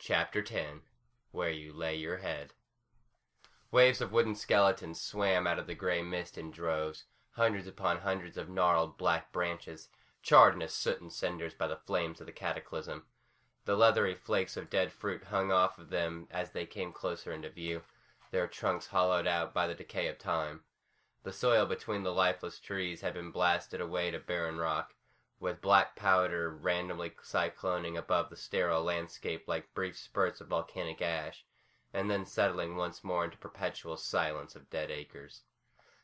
Chapter 10. Where You Lay Your Head. Waves of wooden skeletons swam out of the gray mist in droves, hundreds upon hundreds of gnarled black branches, charred into soot and cinders by the flames of the cataclysm. The leathery flakes of dead fruit hung off of them as they came closer into view, their trunks hollowed out by the decay of time. The soil between the lifeless trees had been blasted away to barren rock, with black powder randomly cycloning above the sterile landscape like brief spurts of volcanic ash, and then settling once more into perpetual silence of dead acres.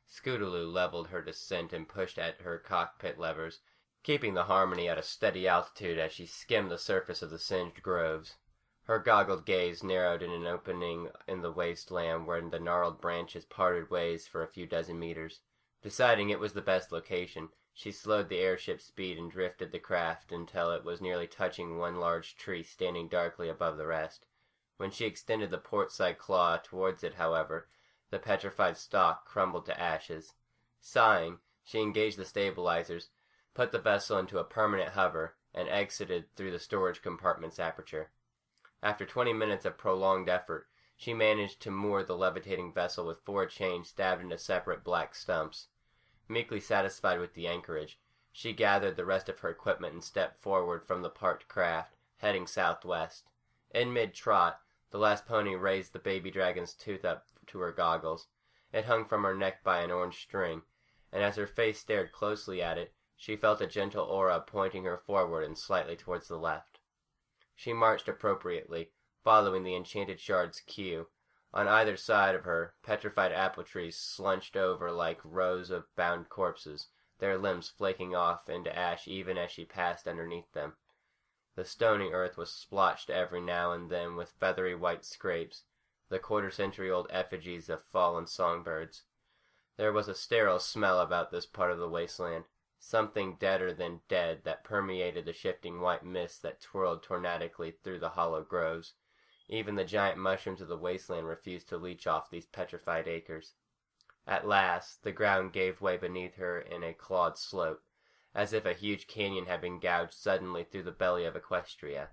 Scootaloo leveled her descent and pushed at her cockpit levers, keeping the Harmony at a steady altitude as she skimmed the surface of the singed groves. Her goggled gaze narrowed in an opening in the wasteland where the gnarled branches parted ways for a few dozen meters. Deciding it was the best location, she slowed the airship's speed and drifted the craft until it was nearly touching one large tree standing darkly above the rest. When she extended the port-side claw towards it, however, the petrified stalk crumbled to ashes. Sighing, she engaged the stabilizers, put the vessel into a permanent hover, and exited through the storage compartment's aperture. After 20 minutes of prolonged effort, she managed to moor the levitating vessel with 4 chains stabbed into separate black stumps. Meekly satisfied with the anchorage, she gathered the rest of her equipment and stepped forward from the parked craft, heading southwest. In mid-trot, the last pony raised the baby dragon's tooth up to her goggles. It hung from her neck by an orange string, and as her face stared closely at it, she felt a gentle aura pointing her forward and slightly towards the left. She marched appropriately, following the enchanted shard's cue. On either side of her, petrified apple trees slunched over like rows of bound corpses, their limbs flaking off into ash even as she passed underneath them. The stony earth was splotched every now and then with feathery white scrapes, the quarter-century-old effigies of fallen songbirds. There was a sterile smell about this part of the wasteland, something deader than dead that permeated the shifting white mist that twirled tornadically through the hollow groves. Even the giant mushrooms of the wasteland refused to leech off these petrified acres. At last, the ground gave way beneath her in a clawed slope, as if a huge canyon had been gouged suddenly through the belly of Equestria.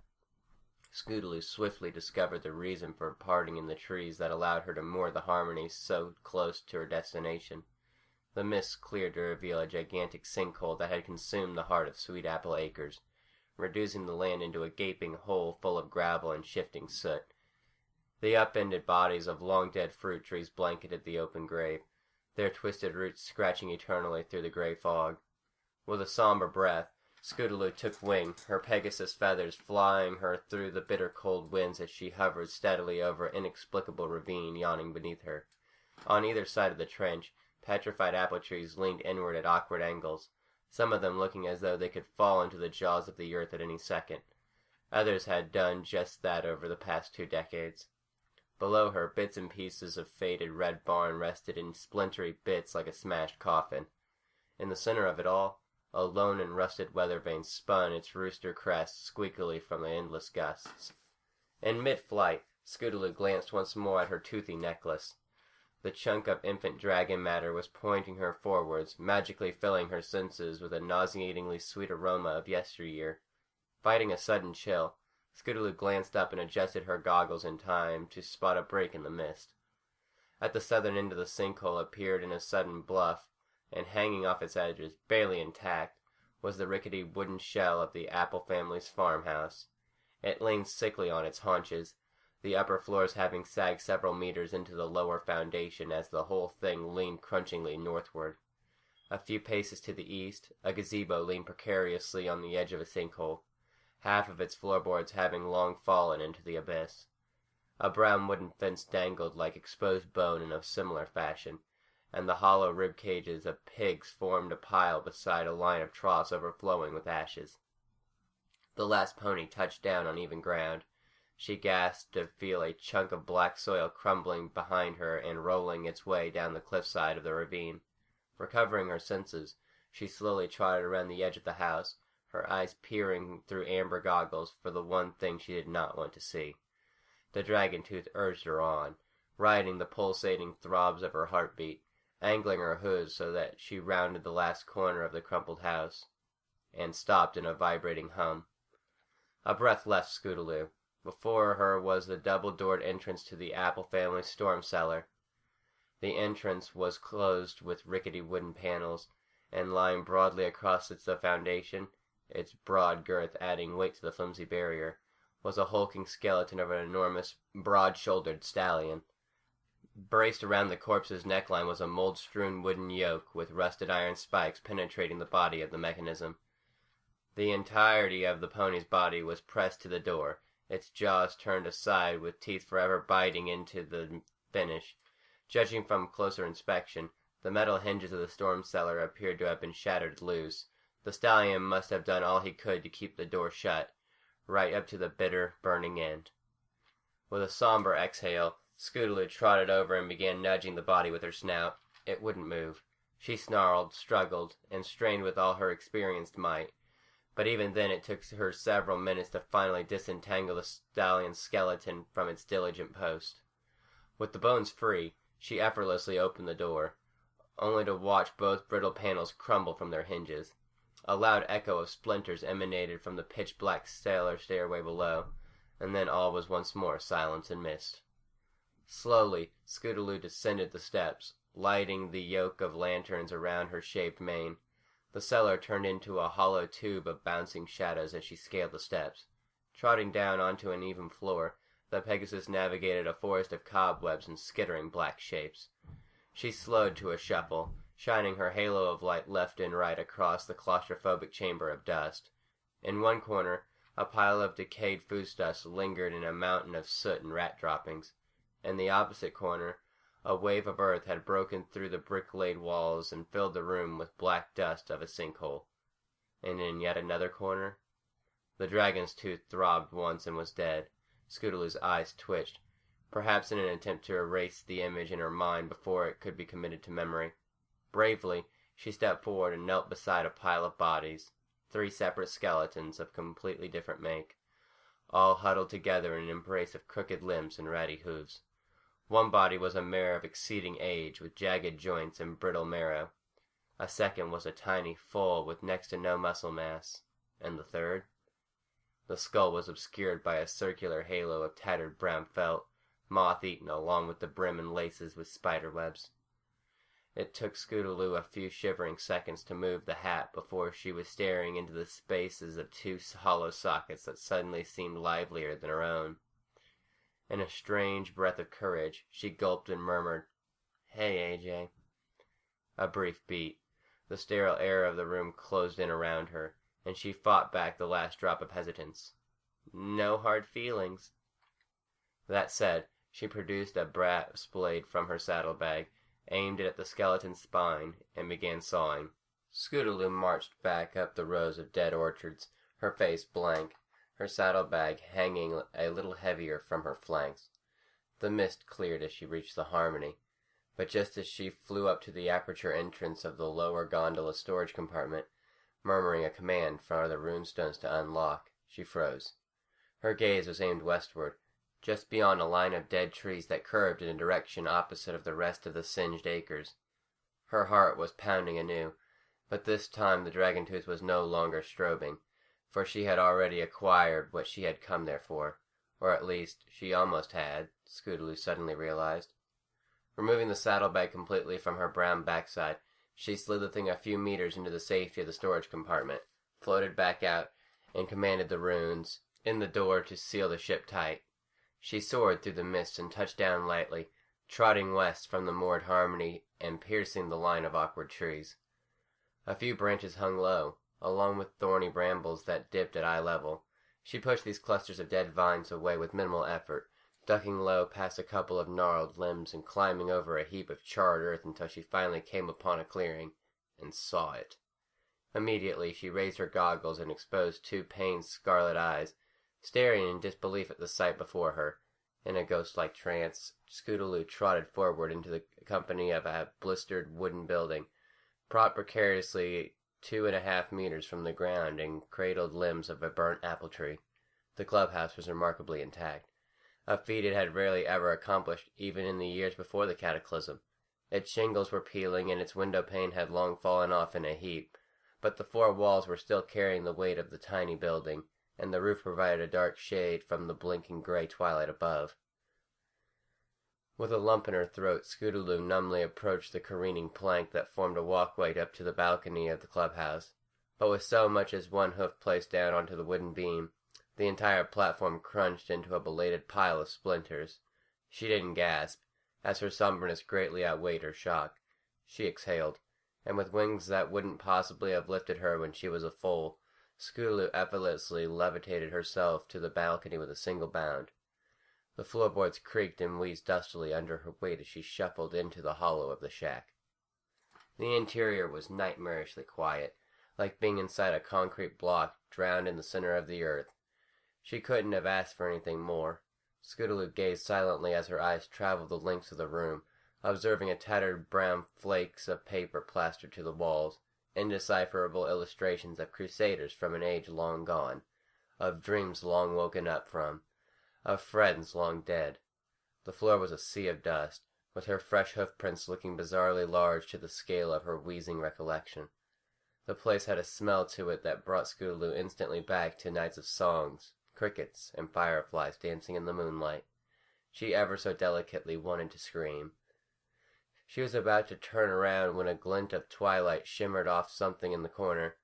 Scootaloo swiftly discovered the reason for parting in the trees that allowed her to moor the Harmony so close to her destination. The mist cleared to reveal a gigantic sinkhole that had consumed the heart of Sweet Apple Acres, reducing the land into a gaping hole full of gravel and shifting soot. The upended bodies of long-dead fruit trees blanketed the open grave, their twisted roots scratching eternally through the gray fog. With a somber breath, Scootaloo took wing, her Pegasus feathers flying her through the bitter cold winds as she hovered steadily over an inexplicable ravine yawning beneath her. On either side of the trench, petrified apple trees leaned inward at awkward angles, some of them looking as though they could fall into the jaws of the earth at any second. Others had done just that over the past 2 decades. Below her, bits and pieces of faded red barn rested in splintery bits like a smashed coffin. In the center of it all, a lone and rusted weather vane spun its rooster crest squeakily from the endless gusts. In mid-flight, Scootaloo glanced once more at her toothy necklace. The chunk of infant dragon matter was pointing her forwards, magically filling her senses with a nauseatingly sweet aroma of yesteryear. Fighting a sudden chill, Scootaloo glanced up and adjusted her goggles in time to spot a break in the mist. At the southern end of the sinkhole appeared in a sudden bluff, and hanging off its edges, barely intact, was the rickety wooden shell of the Apple family's farmhouse. It leaned sickly on its haunches, the upper floors having sagged several meters into the lower foundation as the whole thing leaned crunchingly northward. A few paces to the east, a gazebo leaned precariously on the edge of a sinkhole, half of its floorboards having long fallen into the abyss. A brown wooden fence dangled like exposed bone in a similar fashion, and the hollow rib cages of pigs formed a pile beside a line of troughs overflowing with ashes. The last pony touched down on even ground. She gasped to feel a chunk of black soil crumbling behind her and rolling its way down the cliffside of the ravine. Recovering her senses, she slowly trotted around the edge of the house, her eyes peering through amber goggles for the one thing she did not want to see. The dragon tooth urged her on, riding the pulsating throbs of her heartbeat, angling her hooves so that she rounded the last corner of the crumpled house, and stopped in a vibrating hum. A breath left Scootaloo, Before her was the double-doored entrance to the Apple family storm cellar. The entrance was closed with rickety wooden panels, and lying broadly across the foundation, its broad girth adding weight to the flimsy barrier, was a hulking skeleton of an enormous, broad-shouldered stallion. Braced around the corpse's neckline was a mold-strewn wooden yoke with rusted iron spikes penetrating the body of the mechanism. The entirety of the pony's body was pressed to the door, its jaws turned aside with teeth forever biting into the finish. Judging from closer inspection, the metal hinges of the storm cellar appeared to have been shattered loose. The stallion must have done all he could to keep the door shut, right up to the bitter, burning end. With a somber exhale, Scootaloo trotted over and began nudging the body with her snout. It wouldn't move. She snarled, struggled, and strained with all her experienced might. But even then it took her several minutes to finally disentangle the stallion's skeleton from its diligent post. With the bones free, she effortlessly opened the door, only to watch both brittle panels crumble from their hinges. A loud echo of splinters emanated from the pitch-black cellar stairway below, and then all was once more silence and mist. Slowly, Scootaloo descended the steps, lighting the yoke of lanterns around her shaved mane. The cellar turned into a hollow tube of bouncing shadows as she scaled the steps. Trotting down onto an even floor, the Pegasus navigated a forest of cobwebs and skittering black shapes. She slowed to a shuffle, shining her halo of light left and right across the claustrophobic chamber of dust. In one corner, a pile of decayed foodstuffs lingered in a mountain of soot and rat droppings. In the opposite corner, a wave of earth had broken through the brick-laid walls and filled the room with black dust of a sinkhole. And in yet another corner, the dragon's tooth throbbed once and was dead. Scootaloo's eyes twitched, perhaps in an attempt to erase the image in her mind before it could be committed to memory. Bravely, she stepped forward and knelt beside a pile of bodies, 3 separate skeletons of completely different make, all huddled together in an embrace of crooked limbs and ratty hooves. One body was a mare of exceeding age, with jagged joints and brittle marrow. A second was a tiny foal with next to no muscle mass. And the third? The skull was obscured by a circular halo of tattered brown felt, moth-eaten along with the brim and laces with spider webs. It took Scootaloo a few shivering seconds to move the hat before she was staring into the spaces of 2 hollow sockets that suddenly seemed livelier than her own. In a strange breath of courage, she gulped and murmured, "Hey, AJ." A brief beat. The sterile air of the room closed in around her, and she fought back the last drop of hesitance. "No hard feelings." That said, she produced a brass blade from her saddlebag, aimed it at the skeleton's spine, and began sawing. Scootaloo marched back up the rows of dead orchards, her face blank, her saddlebag hanging a little heavier from her flanks. The mist cleared as she reached the Harmony, but just as she flew up to the aperture entrance of the lower gondola storage compartment, murmuring a command for the runestones to unlock, she froze. Her gaze was aimed westward, just beyond a line of dead trees that curved in a direction opposite of the rest of the singed acres. Her heart was pounding anew, but this time the dragon tooth was no longer strobing, for she had already acquired what she had come there for, or at least she almost had, Scootaloo suddenly realized. Removing the saddlebag completely from her brown backside, she slid the thing a few meters into the safety of the storage compartment, floated back out, and commanded the runes in the door to seal the ship tight. She soared through the mist and touched down lightly, trotting west from the moored Harmony and piercing the line of awkward trees. A few branches hung low, along with thorny brambles that dipped at eye level. She pushed these clusters of dead vines away with minimal effort, ducking low past a couple of gnarled limbs and climbing over a heap of charred earth until she finally came upon a clearing, and saw it. Immediately she raised her goggles and exposed 2 pained scarlet eyes, staring in disbelief at the sight before her. In a ghost-like trance, Scootaloo trotted forward into the company of a blistered wooden building, propped precariously 2.5 meters from the ground and cradled limbs of a burnt apple tree. The clubhouse was remarkably intact, a feat it had rarely ever accomplished even in the years before the cataclysm. Its shingles were peeling and its window pane had long fallen off in a heap, but the 4 walls were still carrying the weight of the tiny building, and the roof provided a dark shade from the blinking gray twilight above. With a lump in her throat, Scootaloo numbly approached the careening plank that formed a walkway up to the balcony of the clubhouse. But with so much as one hoof placed down onto the wooden beam, the entire platform crunched into a belated pile of splinters. She didn't gasp, as her somberness greatly outweighed her shock. She exhaled, and with wings that wouldn't possibly have lifted her when she was a foal, Scootaloo effortlessly levitated herself to the balcony with a single bound. The floorboards creaked and wheezed dustily under her weight as she shuffled into the hollow of the shack. The interior was nightmarishly quiet, like being inside a concrete block drowned in the center of the earth. She couldn't have asked for anything more. Scootaloo gazed silently as her eyes traveled the length of the room, observing a tattered brown flakes of paper plastered to the walls, indecipherable illustrations of crusaders from an age long gone, of dreams long woken up from, of friends long dead. The floor was a sea of dust, with her fresh hoofprints looking bizarrely large to the scale of her wheezing recollection. The place had a smell to it that brought Scootaloo instantly back to nights of songs, crickets, and fireflies dancing in the moonlight. She ever so delicately wanted to scream. She was about to turn around when a glint of twilight shimmered off something in the corner.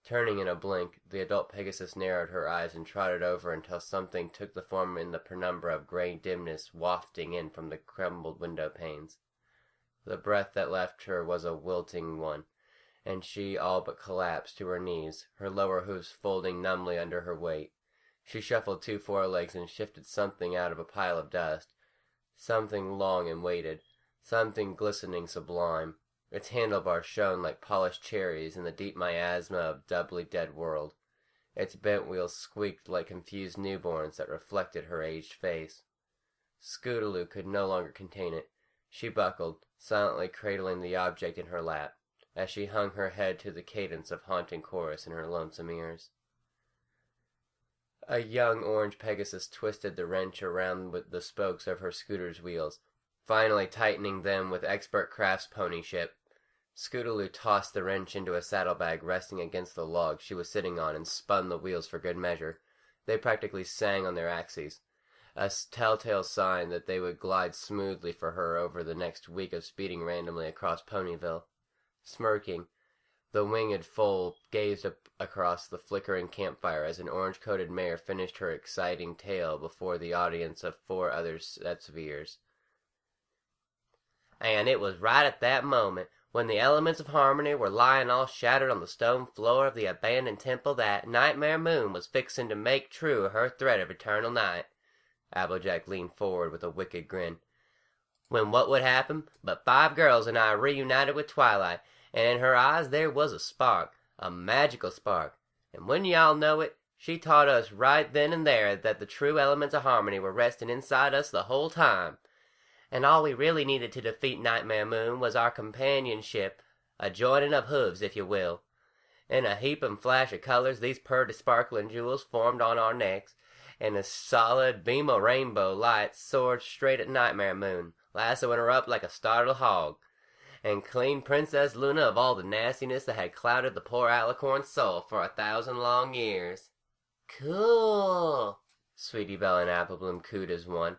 Turning in a blink, the adult Pegasus narrowed her eyes and trotted over until something took the form in the penumbra of gray dimness wafting in from the crumbled window panes. The breath that left her was a wilting one, and she all but collapsed to her knees, her lower hoofs folding numbly under her weight. She shuffled 2 forelegs and shifted something out of a pile of dust, something long and weighted, something glistening sublime. Its handlebars shone like polished cherries in the deep miasma of doubly dead world. Its bent wheels squeaked like confused newborns that reflected her aged face. Scootaloo could no longer contain it. She buckled, silently cradling the object in her lap, as she hung her head to the cadence of haunting chorus in her lonesome ears. A young orange Pegasus twisted the wrench around with the spokes of her scooter's wheels, finally tightening them with expert craftsmanship. Scootaloo tossed the wrench into a saddlebag resting against the log she was sitting on and spun the wheels for good measure. They practically sang on their axes, a telltale sign that they would glide smoothly for her over the next week of speeding randomly across Ponyville. Smirking, the winged foal gazed up across the flickering campfire as an orange-coated mare finished her exciting tale before the audience of 4 other sets of ears. And it was right at that moment, when the elements of harmony were lying all shattered on the stone floor of the abandoned temple, that Nightmare Moon was fixing to make true her threat of eternal night. Applejack leaned forward with a wicked grin. When what would happen but 5 girls and I reunited with Twilight, and in her eyes there was a spark, a magical spark. And wouldn't y'all know it, she taught us right then and there that the true elements of harmony were resting inside us the whole time. And all we really needed to defeat Nightmare Moon was our companionship, a joining of hooves, if you will. In a heap and flash of colors, these purty sparkling jewels formed on our necks, and a solid beam of rainbow light soared straight at Nightmare Moon, lassoing her up like a startled hog, and cleaned Princess Luna of all the nastiness that had clouded the poor alicorn's soul for 1,000 long years. Cool! Sweetie Belle and Apple Bloom cooed as one.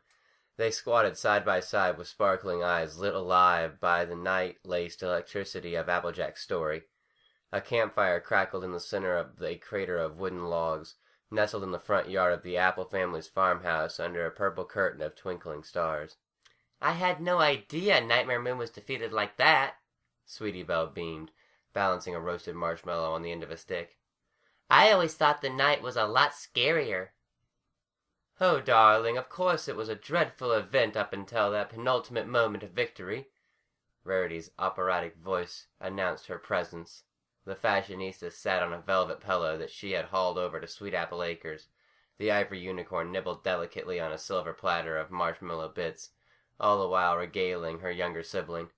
They squatted side by side with sparkling eyes lit alive by the night-laced electricity of Applejack's story. A campfire crackled in the center of a crater of wooden logs, nestled in the front yard of the Apple family's farmhouse under a purple curtain of twinkling stars. I had no idea Nightmare Moon was defeated like that, Sweetie Belle beamed, balancing a roasted marshmallow on the end of a stick. I always thought the night was a lot scarier. Oh, darling, of course it was a dreadful event up until that penultimate moment of victory. Rarity's operatic voice announced her presence. The fashionista sat on a velvet pillow that she had hauled over to Sweet Apple Acres. The ivory unicorn nibbled delicately on a silver platter of marshmallow bits, all the while regaling her younger sibling.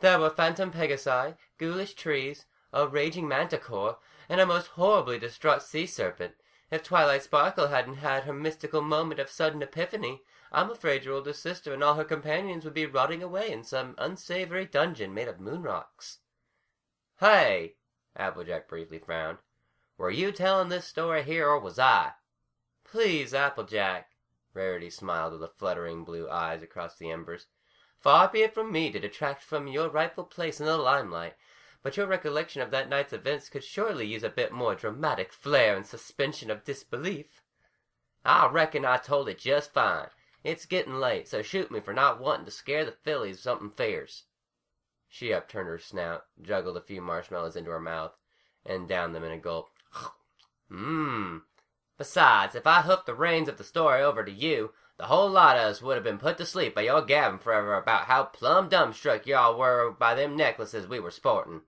There were phantom pegasi, ghoulish trees, a raging manticore, and a most horribly distraught sea serpent. If Twilight Sparkle hadn't had her mystical moment of sudden epiphany, I'm afraid your older sister and all her companions would be rotting away in some unsavory dungeon made of moon rocks. Hey! Applejack briefly frowned. Were you telling this story here, or was I? Please, Applejack. Rarity smiled with the fluttering blue eyes across the embers. Far be it from me to detract from your rightful place in the limelight, but your recollection of that night's events could surely use a bit more dramatic flair and suspension of disbelief. I reckon I told it just fine. It's getting late, so shoot me for not wanting to scare the fillies something fierce. She upturned her snout, juggled a few marshmallows into her mouth, and downed them in a gulp. Besides, if I hooked the reins of the story over to you, the whole lot of us would have been put to sleep by your gabbing forever about how plumb dumbstruck y'all were by them necklaces we were sporting.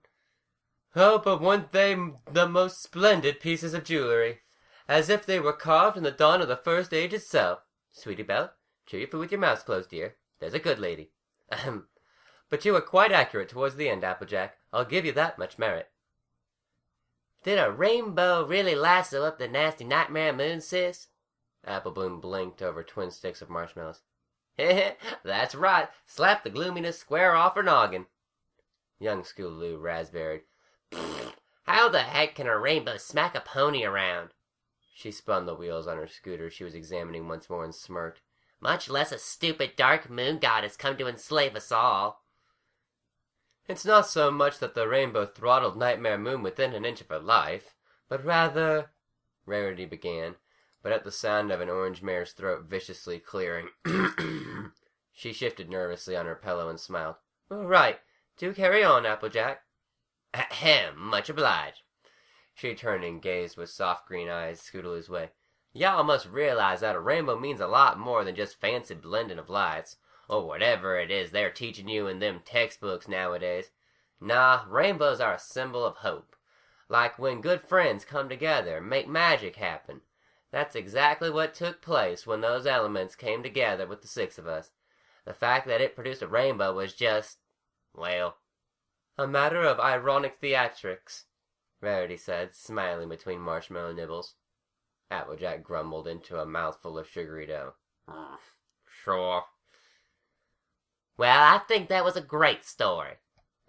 Oh, but weren't they the most splendid pieces of jewelry? As if they were carved in the dawn of the first age itself. Sweetie Belle, chew your food with your mouth closed, dear. There's a good lady. Ahem. But you were quite accurate towards the end, Applejack. I'll give you that much merit. Did a rainbow really lasso up the nasty nightmare moon, sis? Applebloom blinked over twin sticks of marshmallows. Heh, that's right. Slap the gloominess square off her noggin. Young Scootaloo raspberried. How the heck can a rainbow smack a pony around? She spun the wheels on her scooter she was examining once more and smirked. Much less a stupid dark moon goddess come to enslave us all. It's not so much that the rainbow throttled Nightmare Moon within an inch of her life, but rather... Rarity began, but at the sound of an orange mare's throat viciously clearing, she shifted nervously on her pillow and smiled. All right, do carry on, Applejack. Ahem, much obliged. She turned and gazed with soft green eyes Scootaloo's way. Y'all must realize that a rainbow means a lot more than just fancy blending of lights, or whatever it is they're teaching you in them textbooks nowadays. Nah, rainbows are a symbol of hope. Like when good friends come together and make magic happen. That's exactly what took place when those elements came together with the six of us. The fact that it produced a rainbow was just, well, a matter of ironic theatrics, Rarity said, smiling between marshmallow nibbles. Applejack grumbled into a mouthful of sugary dough. Sure. Well, I think that was a great story,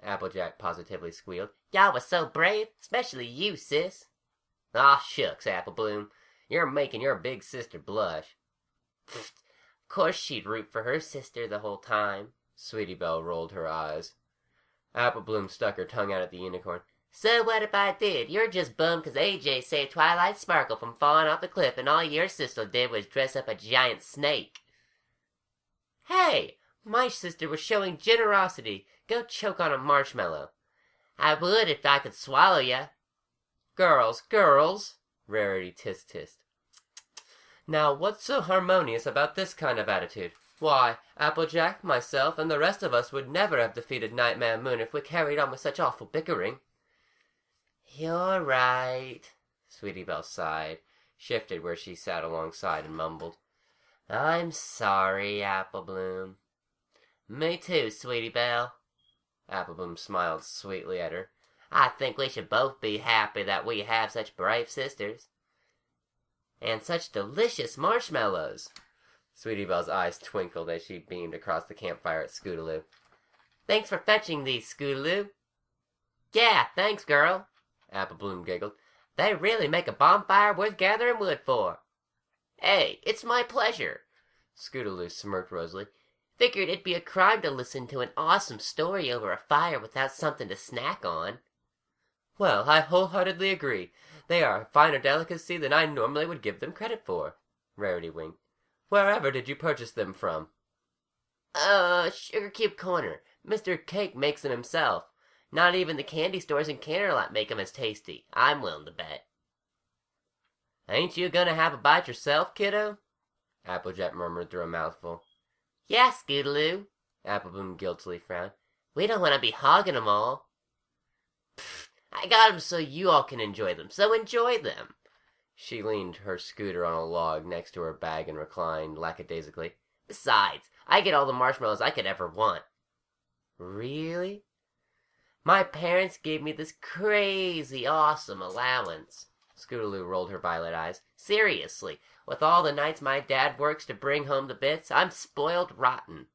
Applejack positively squealed. Y'all was so brave, especially you, sis. Aw, shucks, Applebloom. You're making your big sister blush. Of course she'd root for her sister the whole time. Sweetie Belle rolled her eyes. Applebloom stuck her tongue out at the unicorn. So what if I did? You're just bummed 'cause AJ saved Twilight Sparkle from falling off the cliff and all your sister did was dress up a giant snake. Hey, my sister was showing generosity. Go choke on a marshmallow. I would if I could swallow ya. Girls, Rarity tisk-tissed. Now, what's so harmonious about this kind of attitude? Why, Applejack, myself, and the rest of us would never have defeated Nightmare Moon if we carried on with such awful bickering. You're right, Sweetie Belle sighed, shifted where she sat alongside and mumbled. I'm sorry, Applebloom. Me too, Sweetie Belle. Applebloom smiled sweetly at her. I think we should both be happy that we have such brave sisters. And such delicious marshmallows. Sweetie Belle's eyes twinkled as she beamed across the campfire at Scootaloo. Thanks for fetching these, Scootaloo. Yeah, thanks, girl, Applebloom giggled. They really make a bonfire worth gathering wood for. Hey, it's my pleasure. Scootaloo smirked rosily. Figured it'd be a crime to listen to an awesome story over a fire without something to snack on. Well, I wholeheartedly agree. They are a finer delicacy than I normally would give them credit for. Rarity winked. Wherever did you purchase them from? Sugar Cube Corner. Mr. Cake makes them himself. Not even the candy stores in Canterlot make them as tasty, I'm willing to bet. Ain't you gonna have a bite yourself, kiddo? Applejack murmured through a mouthful. Yeah, Scootaloo, Applebloom guiltily frowned. We don't want to be hogging them all. Pfft, I got them so you all can enjoy them, so enjoy them. She leaned her scooter on a log next to her bag and reclined lackadaisically. Besides, I get all the marshmallows I could ever want. Really? My parents gave me this crazy awesome allowance. Scootaloo rolled her violet eyes. Seriously, with all the nights my dad works to bring home the bits, I'm spoiled rotten.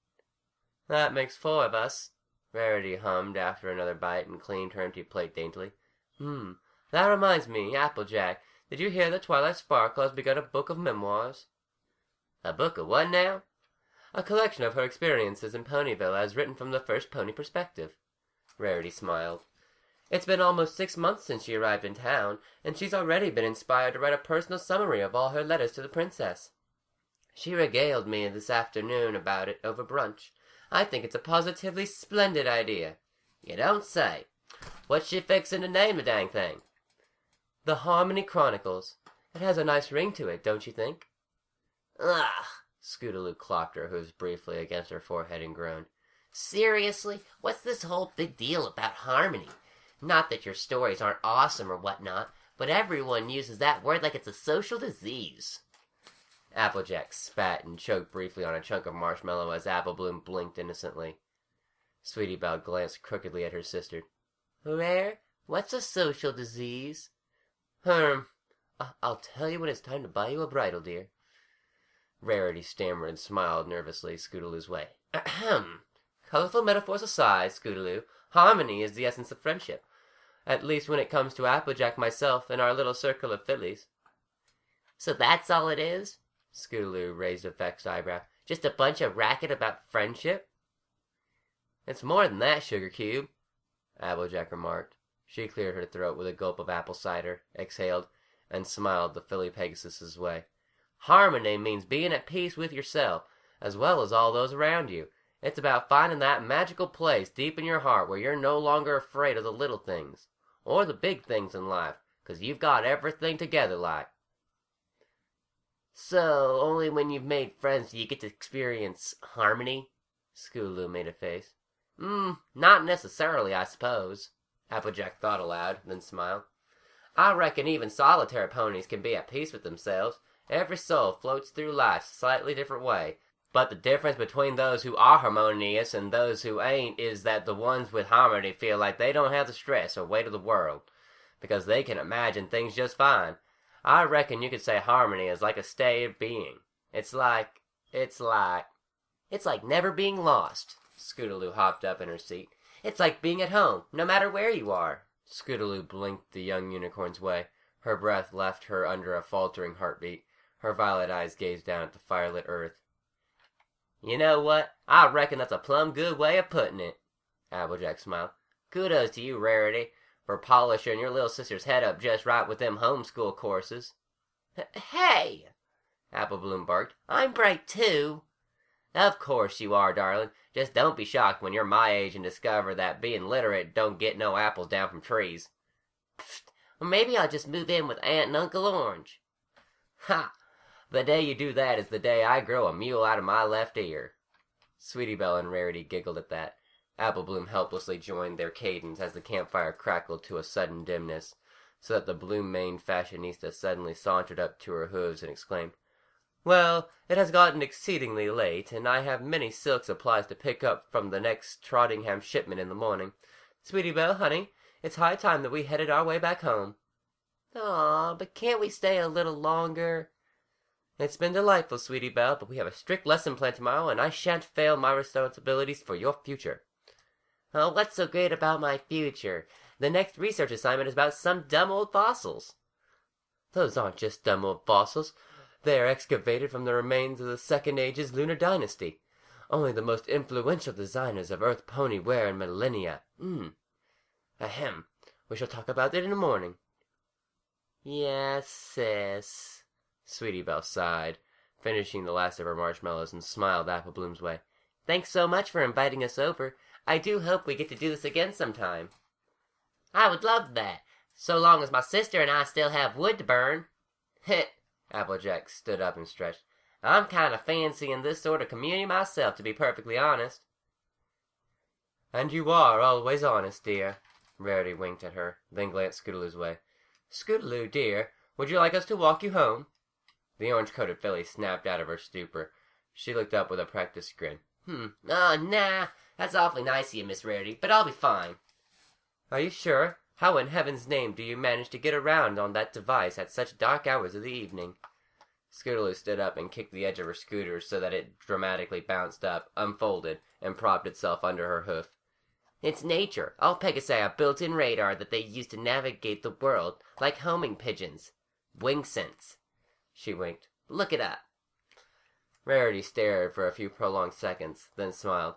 That makes 4 of us, Rarity hummed after another bite and cleaned her empty plate daintily. That reminds me, Applejack, did you hear that Twilight Sparkle has begun a book of memoirs? A book of what now? A collection of her experiences in Ponyville as written from the first pony perspective. Rarity smiled. It's been almost 6 months since she arrived in town, and she's already been inspired to write a personal summary of all her letters to the princess. She regaled me this afternoon about it over brunch. I think it's a positively splendid idea. You don't say. What's she fixin' to name the dang thing? The Harmony Chronicles. It has a nice ring to it, don't you think? Ugh! Scootaloo clocked her hooves briefly against her forehead and groaned. Seriously? What's this whole big deal about harmony? Not that your stories aren't awesome or whatnot, but everyone uses that word like it's a social disease. Applejack spat and choked briefly on a chunk of marshmallow as Apple Bloom blinked innocently. Sweetie Belle glanced crookedly at her sister. Rare, what's a social disease? I'll tell you when it's time to buy you a bridle, dear. Rarity stammered and smiled nervously Scootaloo's way. Ahem. Colorful metaphors aside, Scootaloo, harmony is the essence of friendship. At least when it comes to Applejack, myself, and our little circle of fillies. So that's all it is? Scootaloo raised a vexed eyebrow. Just a bunch of racket about friendship? It's more than that, Sugar Cube, Applejack remarked. She cleared her throat with a gulp of apple cider, exhaled, and smiled the filly Pegasus's way. Harmony means being at peace with yourself, as well as all those around you. It's about finding that magical place deep in your heart where you're no longer afraid of the little things, or the big things in life, 'cause you've got everything together like. So, only when you've made friends do you get to experience harmony? Scootaloo made a face. Not necessarily, I suppose. Applejack thought aloud, then smiled. I reckon even solitary ponies can be at peace with themselves. Every soul floats through life a slightly different way. But the difference between those who are harmonious and those who ain't is that the ones with harmony feel like they don't have the stress or weight of the world, because they can imagine things just fine. I reckon you could say harmony is like a state of being. It's like never being lost. Scootaloo hopped up in her seat. It's like being at home, no matter where you are. Scootaloo blinked the young unicorn's way. Her breath left her under a faltering heartbeat. Her violet eyes gazed down at the firelit earth. You know what? I reckon that's a plumb good way of putting it. Applejack smiled. Kudos to you, Rarity, for polishing your little sister's head up just right with them homeschool courses. Hey! Apple Bloom barked. I'm bright, too. Of course you are, darling. Just don't be shocked when you're my age and discover that being literate don't get no apples down from trees. Pfft, well, maybe I'll just move in with Aunt and Uncle Orange. Ha! The day you do that is the day I grow a mule out of my left ear. Sweetie Belle and Rarity giggled at that. Apple Bloom helplessly joined their cadence as the campfire crackled to a sudden dimness, so that the bloom-maned fashionista suddenly sauntered up to her hooves and exclaimed, Well, it has gotten exceedingly late, and I have many silk supplies to pick up from the next Trottingham shipment in the morning. Sweetie Belle, honey, it's high time that we headed our way back home. Aw, but can't we stay a little longer? It's been delightful, Sweetie Belle, but we have a strict lesson plan tomorrow, and I shan't fail my responsibilities for your future. Oh, what's so great about my future? The next research assignment is about some dumb old fossils. Those aren't just dumb old fossils. They are excavated from the remains of the Second Age's lunar dynasty. Only the most influential designers of Earth pony wear in millennia. Ahem. We shall talk about it in the morning. Yes, sis. Sweetie Belle sighed, finishing the last of her marshmallows, and smiled Apple Bloom's way. Thanks so much for inviting us over. I do hope we get to do this again sometime. I would love that, so long as my sister and I still have wood to burn. Heh. Applejack stood up and stretched. I'm kind of fancying this sort of community myself, to be perfectly honest. And you are always honest, dear. Rarity winked at her, then glanced Scootaloo's way. Scootaloo, dear, would you like us to walk you home? The orange-coated filly snapped out of her stupor. She looked up with a practiced grin. Oh, nah. That's awfully nice of you, Miss Rarity, but I'll be fine. Are you sure? How in heaven's name do you manage to get around on that device at such dark hours of the evening? Scootaloo stood up and kicked the edge of her scooter so that it dramatically bounced up, unfolded, and propped itself under her hoof. It's nature. All Pegasi have built-in radar that they use to navigate the world, like homing pigeons. Wing sense. She winked. Look it up. Rarity stared for a few prolonged seconds, then smiled.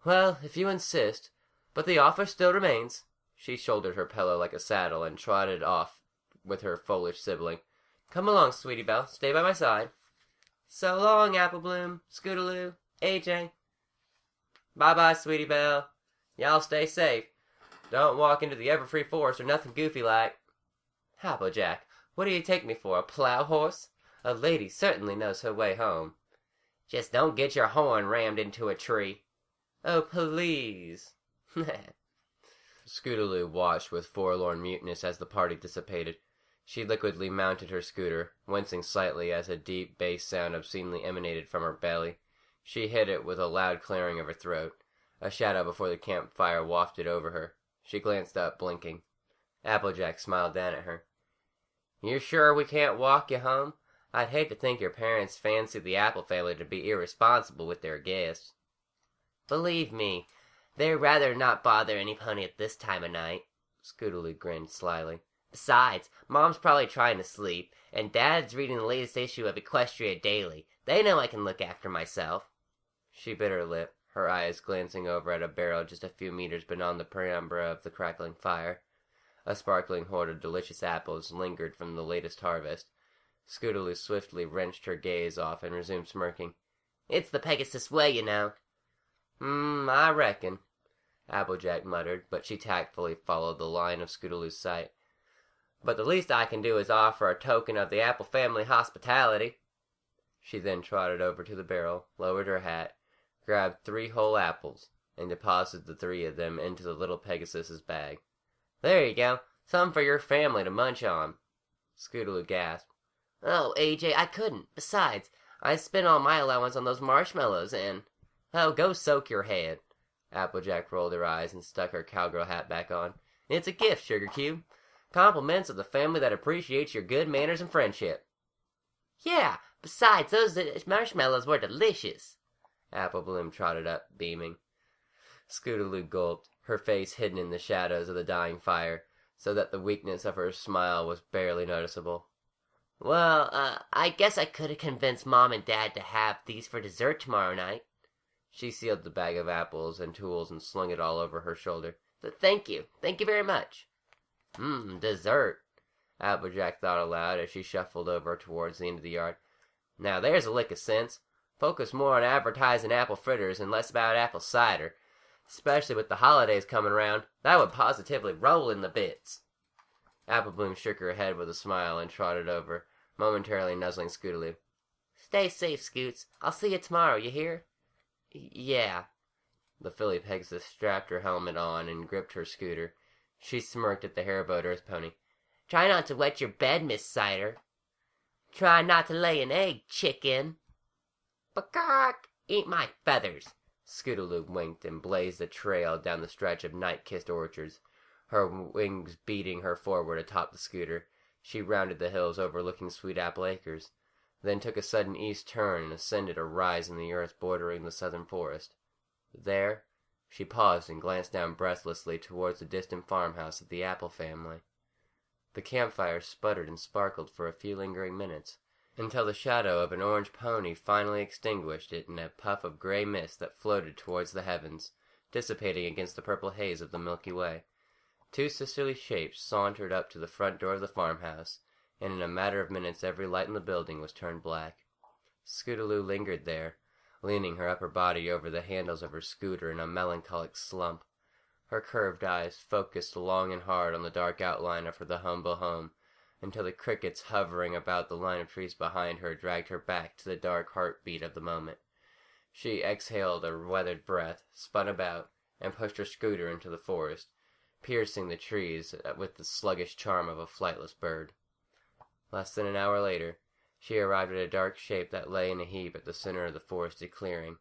Well, if you insist. But the offer still remains. She shouldered her pillow like a saddle and trotted off with her foolish sibling. Come along, Sweetie Belle. Stay by my side. So long, Apple Bloom, Scootaloo, AJ. Bye-bye, Sweetie Belle. Y'all stay safe. Don't walk into the Everfree Forest or nothing goofy like. Applejack, what do you take me for, a plow horse? A lady certainly knows her way home. Just don't get your horn rammed into a tree. Oh, please. Scootaloo watched with forlorn muteness as the party dissipated. She liquidly mounted her scooter, wincing slightly as a deep bass sound obscenely emanated from her belly. She hit it with a loud clearing of her throat. A shadow before the campfire wafted over her. She glanced up, blinking. Applejack smiled down at her. You sure we can't walk you home? I'd hate to think your parents fancy the Apple family to be irresponsible with their guests. Believe me, they'd rather not bother any pony at this time of night. Scootaloo grinned slyly. Besides, Mom's probably trying to sleep, and Dad's reading the latest issue of Equestria Daily. They know I can look after myself. She bit her lip, her eyes glancing over at a barrel just a few meters beyond the penumbra of the crackling fire. A sparkling hoard of delicious apples lingered from the latest harvest. Scootaloo swiftly wrenched her gaze off and resumed smirking. It's the Pegasus way, you know. I reckon, Applejack muttered, but she tactfully followed the line of Scootaloo's sight. But the least I can do is offer a token of the Apple family hospitality. She then trotted over to the barrel, lowered her hat, grabbed 3 whole apples, and deposited the 3 of them into the little Pegasus's bag. There you go, some for your family to munch on. Scootaloo gasped. Oh, AJ, I couldn't. Besides, I spent all my allowance on those marshmallows and... Oh, go soak your head. Applejack rolled her eyes and stuck her cowgirl hat back on. It's a gift, Sugar Cube. Compliments of the family that appreciates your good manners and friendship. Yeah, besides, those marshmallows were delicious. Apple Bloom trotted up, beaming. Scootaloo gulped, her face hidden in the shadows of the dying fire, so that the weakness of her smile was barely noticeable. Well, I guess I could have convinced Mom and Dad to have these for dessert tomorrow night. She sealed the bag of apples and tools and slung it all over her shoulder. Thank you. Thank you very much. Dessert, Applejack thought aloud as she shuffled over towards the end of the yard. Now there's a lick of sense. Focus more on advertising apple fritters and less about apple cider. Especially with the holidays coming around, that would positively roll in the bits. Apple Bloom shook her head with a smile and trotted over, momentarily nuzzling Scootaloo. Stay safe, Scoots. I'll see you tomorrow, you hear? Yeah. The filly Pegasus strapped her helmet on and gripped her scooter. She smirked at the hairboat earth pony. Try not to wet your bed, Miss Cider. Try not to lay an egg, chicken. Bakak! Eat my feathers. Scootaloo winked and blazed a trail down the stretch of night-kissed orchards, her wings beating her forward atop the scooter. She rounded the hills overlooking Sweet Apple Acres, then took a sudden east turn and ascended a rise in the earth bordering the southern forest. There, she paused and glanced down breathlessly towards the distant farmhouse of the Apple family. The campfire sputtered and sparkled for a few lingering minutes, until the shadow of an orange pony finally extinguished it in a puff of gray mist that floated towards the heavens, dissipating against the purple haze of the Milky Way. 2 sisterly shapes sauntered up to the front door of the farmhouse, and in a matter of minutes every light in the building was turned black. Scootaloo lingered there, leaning her upper body over the handles of her scooter in a melancholic slump. Her curved eyes focused long and hard on the dark outline of the humble home, until the crickets hovering about the line of trees behind her dragged her back to the dark heartbeat of the moment. She exhaled a weathered breath, spun about, and pushed her scooter into the forest, piercing the trees with the sluggish charm of a flightless bird. Less than an hour later, she arrived at a dark shape that lay in a heap at the center of the forested clearing.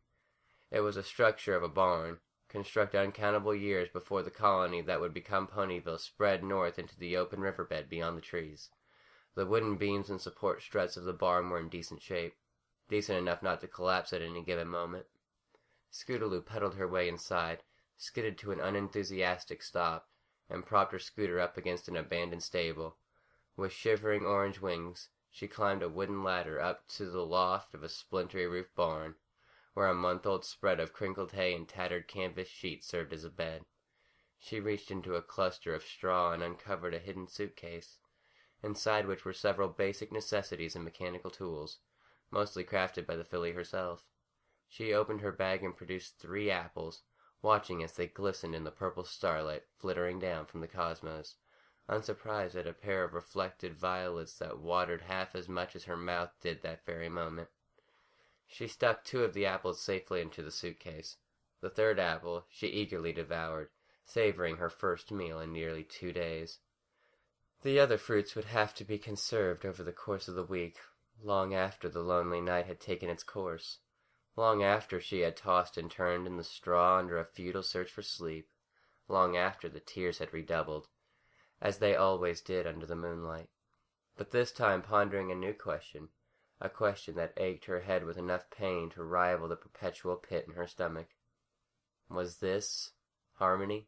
It was a structure of a barn, constructed uncountable years before the colony that would become Ponyville spread north into the open riverbed beyond the trees. The wooden beams and support struts of the barn were in decent shape, decent enough not to collapse at any given moment. Scootaloo pedaled her way inside, skidded to an unenthusiastic stop, and propped her scooter up against an abandoned stable. With shivering orange wings, she climbed a wooden ladder up to the loft of a splintery roof barn, where a month-old spread of crinkled hay and tattered canvas sheets served as a bed. She reached into a cluster of straw and uncovered a hidden suitcase, inside which were several basic necessities and mechanical tools, mostly crafted by the filly herself. She opened her bag and produced 3 apples, watching as they glistened in the purple starlight flittering down from the cosmos, unsurprised at a pair of reflected violets that watered half as much as her mouth did that very moment. She stuck 2 of the apples safely into the suitcase. The 3rd apple she eagerly devoured, savoring her first meal in nearly 2 days. The other fruits would have to be conserved over the course of the week, long after the lonely night had taken its course, long after she had tossed and turned in the straw under a futile search for sleep, long after the tears had redoubled, as they always did under the moonlight, but this time pondering a new question, a question that ached her head with enough pain to rival the perpetual pit in her stomach. Was this harmony?